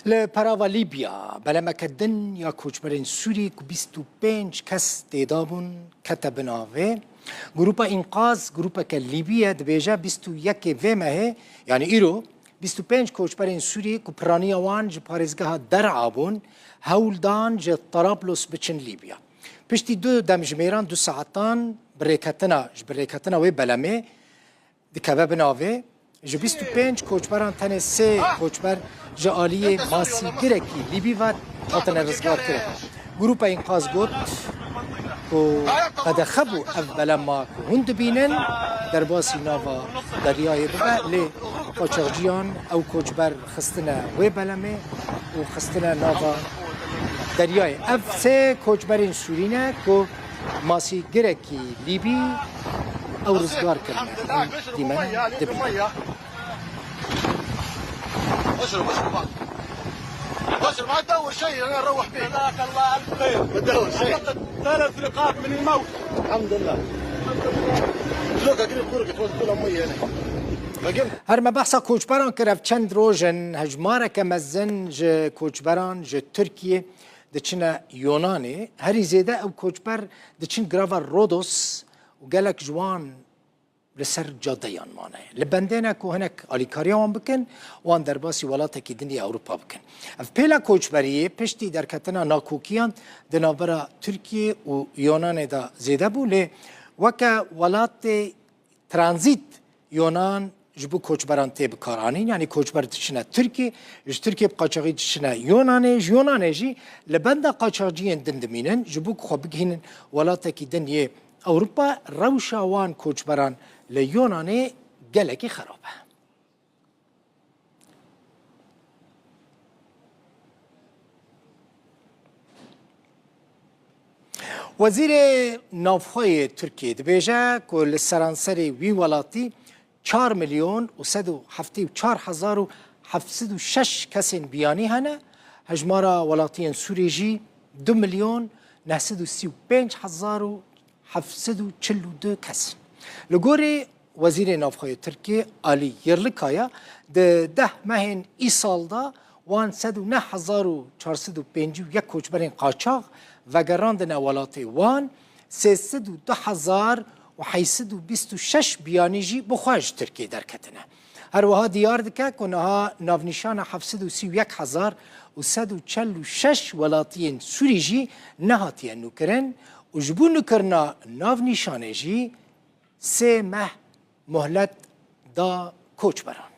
لپراوا لیبیا بلمکدن یا کوچبرین سوری که 25 کس دیدابون کتب ناوه گروپا انقاذ گروپا که لیبیا دبیجه 21 ومه یعنی ایرو 25 کوچبرین سوری که پرانی وان ج پارزگاه در عابون هولدان ج طرابلس بچن لیبیا پشتی دو دمجمیران 2 ساعتان بریکتنا و بلمه دکبه بناوه جو 25 کوچبران تنه 3 کوچبر جالیه ماسی گرکی لیبی و هاتن رزگار کرد گروپ انقاذ گوت که قد خبو اولا ما که هند بینن در باسی ناوا دریای ببه لی قاچاقجیان او کوچبر خستنه و بلمه و خستنه ناوا دریای اف 3 کوچبرین سورینه که ماسی گرکی لیبی او رزگار کرد دیمن دبینه اشرب ما تدور شيء انا اروح بيه جزاك الله الف خير بدور شيء 3 رقاب من الموت الحمد لله لوكا قريب كورك توصل ميه هنا هر ما بحثا کوچبران کرد چند روزن هجماره که مزن ج کوچبران ج ترکیه دچنا یونانی هری زیده او کوچبر دچن گراور رودوس و گلک جوان لسر جادهیان مانه لبندینا که هنک آلیکاریان بکن وان در باسی ولاته که دنیا اروپا بکن اف پیلا کوچبریه پشتی در کتنا ناکوکیان دنابرا ترکیه و یونان دا زیده بو لی وکا ولات ترانزیت یونان جبو کوچبران تی بکارانین یعنی کوچبر تشنه ترکیه جب ترکیه بقاچاقی تشنه یونانه جی لبنده قاچاقجیان دندمینن جبو خواه بگهینن ولاته که دنیا اروپا روشاوان کوچبران لیونانه گلکی خرابه وزیر نافخوی ترکیه دبیجه که لسرانسری وی ولاتی 4 میلیون و 174 هزار و 706 کسین بیانی هنه هجمارا ولاتیان سوری جی 2 میلیون 935 هزار و 742 کس لگوری وزیر نافخوی ترکیه آلی یرلکایا ده مهین ای سال دا 109,451 کوچبرین قاچاق و گراندن اولات وان 302,826 بیانیجی بخواهش ترکیه در کتنه هر وها دیار دکه کنها ناونیشان 731,146 ولاتین سوری جی نهاتیه نوکرن و جبو نکرنا ناونیشانه جی 3 ماه مهلت دا کوچبران